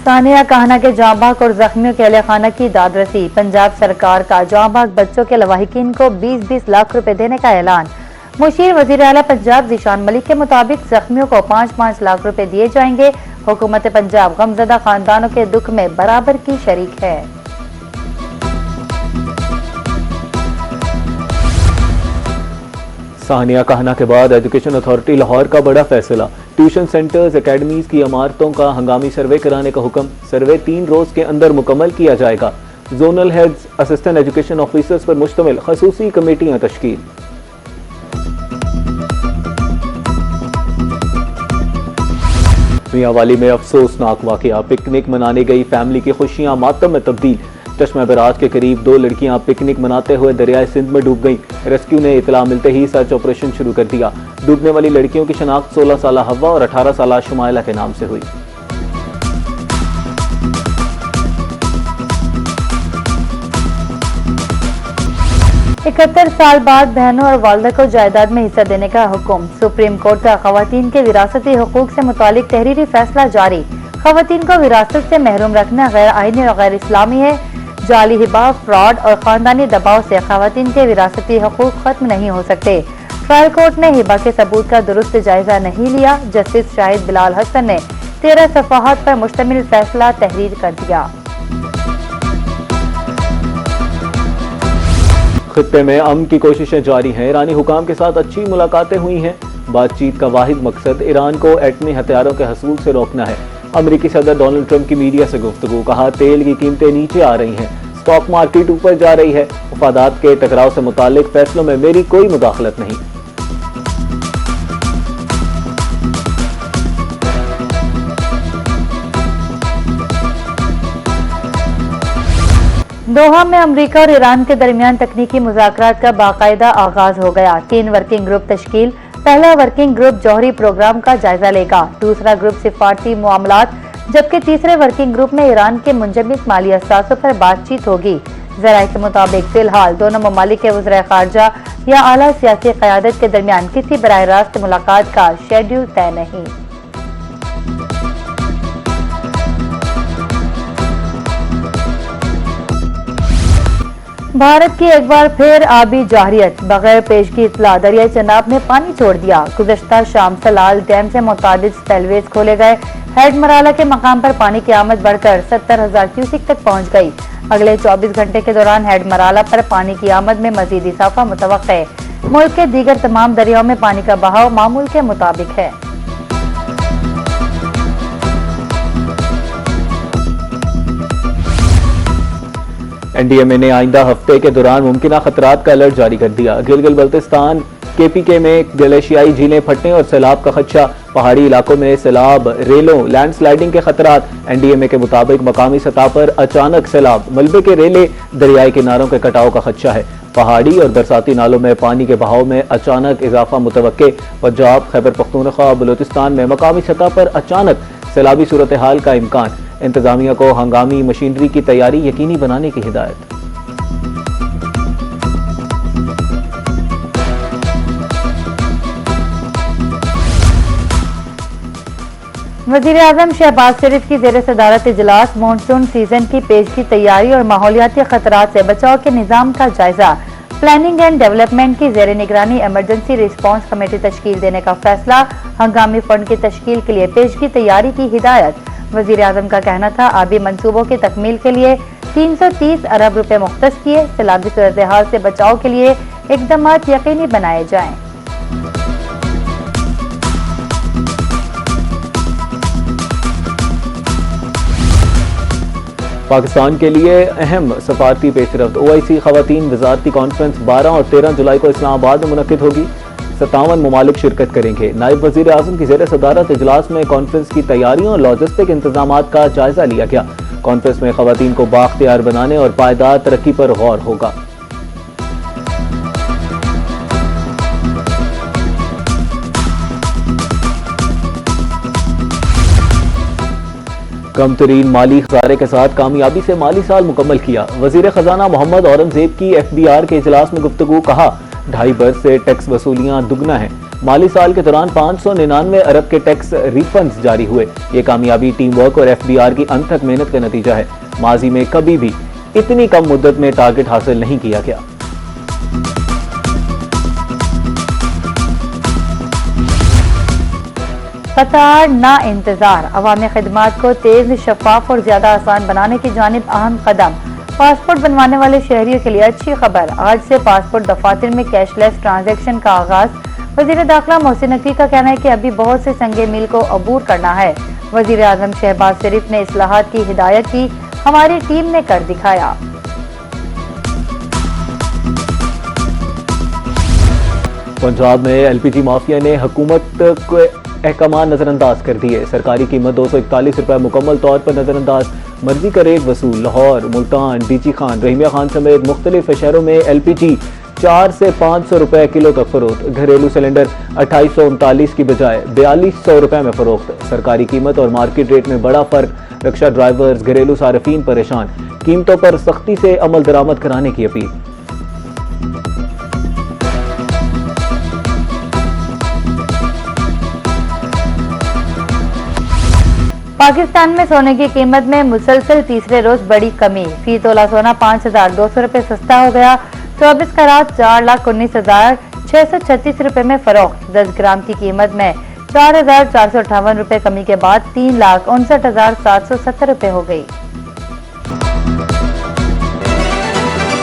सानिया कहना के जांबाग और जख्मियों के अहले खाना की दादरसी। पंजाब सरकार का जांबाग बच्चों के लवाहिकीन को 20-20 लाख रुपए देने का ऐलान। मुशीर वजीर आला पंजाब ज़ीशान मलिक के मुताबिक जख्मियों को 5-5 लाख रुपए दिए जाएंगे। हुकूमत पंजाब गमजदा खानदानों के दुख में बराबर की शरीक है। सानिया कहना के बाद एजुकेशन अथॉरिटी लाहौर का बड़ा फैसला। ट्यूशन सेंटर्स एकेडमीज की इमारतों का हंगामी सर्वे कराने का हुक्म। सर्वे 3 रोज के अंदर मुकम्मल किया जाएगा। Zonal heads assistant education officers पर मुश्तमिल खसूसी कमेटियां तश्कील। मियांवाली में अफसोसनाक वाकया। पिकनिक मनाने गई फैमिली की खुशियां मातम में तब्दील। चश्मा बराज के करीब 2 लड़कियां पिकनिक मनाते हुए दरियाए सिंध में डूब गईं। रेस्क्यू ने इतला मिलते ही सर्च ऑपरेशन शुरू कर दिया। डूबने वाली लड़कियों की शनाख्त 16 साला हवा और 18 साला शुमाइला के नाम से हुई। इकहत्तर साल बाद बहनों और वालदा को जायदाद में हिस्सा देने का हुक्म। सुप्रीम कोर्ट का खवातीन के विरासती हुकूक से मुतालिक तहरीरी फैसला जारी। खवातीन को विरासत से महरूम रखना गैर आईनी और गैर इस्लामी है। जाली हिबा, फ्रॉड और खानदानी दबाव से खवातीन के विरासती हुकूक खत्म नहीं हो सकते। ट्रायल कोर्ट ने हिबा के सबूत का दुरुस्त जायजा नहीं लिया। जस्टिस शाहिद बिलाल हसन ने 13 सफ़हात पर मुश्तमिल फैसला तहरीर कर दिया। खित्ते में अमन की कोशिशें जारी हैं। ईरानी हुकाम के साथ अच्छी मुलाकातें हुई हैं। बातचीत का वाहिद मकसद ईरान को एटमी हथियारों के हसूल से रोकना है। अमेरिकी सदर डोनाल्ड ट्रंप की मीडिया से गुफ्तगू। कहा, तेल की कीमतें नीचे आ रही हैं, स्टॉक मार्केट ऊपर जा रही है। मफादात के टकराव से मुतालिक फैसलों में मेरी कोई मुदाखलत नहीं। दोहा में अमेरिका और ईरान के दरमियान तकनीकी मुज़ाकरात का बाकायदा आगाज हो गया। 3 वर्किंग ग्रुप तश्कील। पहला वर्किंग ग्रुप जौहरी प्रोग्राम का जायजा लेगा। दूसरा ग्रुप सिफारती मामलात, जबकि तीसरे वर्किंग ग्रुप में ईरान के मुंजमद माली असासों पर बातचीत होगी। ज़राए के मुताबिक फिलहाल दोनों ममालिक के वज़ीर ख़ारजा या आला सियासी क़यादत के दरमियान किसी बराह रास्त मुलाकात का शेड्यूल तय नहीं। भारत की एक बार फिर आबी जाहिरियत। बगैर पेशगी इत्तला दरियाई चनाब ने पानी छोड़ दिया। गुज़श्ता शाम सलाल डैम से मुतादिद स्पेलवेज खोले गए। हेड मराला के मकाम पर पानी की आमद बढ़कर 70,000 क्यूसिक तक पहुंच गई। अगले 24 घंटे के दौरान हेड मराला पर पानी की आमद में मजीद इजाफा मुतवक्का है। मुल्क के दीगर तमाम दरियाओं में पानी का बहाव मामूल के मुताबिक है। एनडीएमए ने आइंदा हफ्ते के दौरान मुमकिन खतरात का अलर्ट जारी कर दिया। गिलगित बल्तिस्तान, केपीके में ग्लेशियाई झीलें फटने और सैलाब का खदशा। पहाड़ी इलाकों में सैलाब, रेलों, लैंडस्लाइडिंग के खतरात। एनडीएमए के मुताबिक मकामी सतह पर अचानक सैलाब, मलबे के रेले, दरियाई किनारों के कटाव का खदशा है। पहाड़ी और बरसाती नालों में पानी के बहाव में अचानक इजाफा मुतवक्के। पंजाब, खैबर पख्तूनख्वा, बलूचिस्तान में मकामी सतह पर अचानक सैलाबी सूरत हाल का इम्कान। इंतजामिया को हंगामी मशीनरी की तैयारी यकीनी बनाने की हिदायत। वज़ीर आज़म शहबाज शरीफ की ज़ेर सदारत इजलास। मॉनसून सीजन की पेश की तैयारी और माहौलियाती खतरात से बचाव के निज़ाम का जायजा। प्लानिंग एंड डेवलपमेंट की ज़ेर निगरानी इमरजेंसी रिस्पॉन्स कमेटी तश्कील देने का फैसला। हंगामी फंड की तश्कील के लिए पेश की तैयारी की हिदायत। वज़ीर आज़म का कहना था, आबी मंसूबों की तकमील के लिए 330 अरब रुपए मुख्तस किए। सैलाबी सूरत हाल से बचाव के लिए इक़दामात यकीनी बनाए जाएं। पाकिस्तान के लिए अहम सफारती पेशरफ्त। OIC खवातीन वजारती कॉन्फ्रेंस 12 और 13 जुलाई को इस्लामाबाद में मुनक्किद होगी। 57 ममालिक शिरकत करेंगे। नायब वज़ीर आज़म की ज़ेर सदारत इजलास में कॉन्फ्रेंस की तैयारियों और लॉजिस्टिक इंतजामात का जायजा लिया गया। कॉन्फ्रेंस में खवातीन को बाख्तियार बनाने और पायदार तरक्की पर गौर होगा। कम तरीन माली खसारे के साथ कामयाबी से माली साल मुकम्मल किया। वजीर खजाना मोहम्मद औरंगजेब की FBR के इजलास में गुफ्तगू। कहा, 2.5 बरस से टैक्स वसूलियां दुगना है। माली साल के दौरान 599 अरब के टैक्स रिफंड्स जारी हुए। ये कामयाबी टीम वर्क और FBR की अनथक मेहनत का नतीजा है। माजी में कभी भी इतनी कम मुद्दत में टारगेट हासिल नहीं किया गया। कतार ना इंतजार अवामी खिदमात को तेज, शफाफ और ज्यादा आसान बनाने की जानिब अहम कदम। पासपोर्ट बनवाने वाले शहरियों के लिए अच्छी खबर, आज से पासपोर्ट दफातर में कैशलेस ट्रांजैक्शन का आगाज। वजीर दाखिला मोहसिन नकवी का कहना है कि अभी बहुत से संगे मील को अबूर करना है। वजीर आजम शहबाज शरीफ ने इस्लाहात की हिदायत की, हमारी टीम ने कर दिखाया। पंजाब में LPG माफिया ने हुकूमत के अहकाम नजरअंदाज कर दिए। सरकारी कीमत 241 रुपए मुकम्मल तौर पर नजरअंदाज, मर्जी का रेट वसूल। लाहौर, मुल्तान, डीजी खान, रहीमिया खान समेत मुख्तलिफ शहरों में LPG 4 से 500 रुपए किलो तक फरोख्त। घरेलू सिलेंडर 2839 की बजाय 4200 रुपए में फरोख्त। सरकारी कीमत और मार्केट रेट में बड़ा फर्क, रिक्शा ड्राइवर्स, घरेलू सार्फिन परेशान। कीमतों पर सख्ती से अमल दरामद कराने की अपील। पाकिस्तान में सोने की कीमत में मुसलसल तीसरे रोज बड़ी कमी। फी तोला सोना 5200 रुपए सस्ता हो गया। 24 कैरेट 4,19,636 रुपए में फरोख्त। 10 ग्राम की कीमत में 4,458 रुपए कमी के बाद 3,59,770 रुपए हो गई।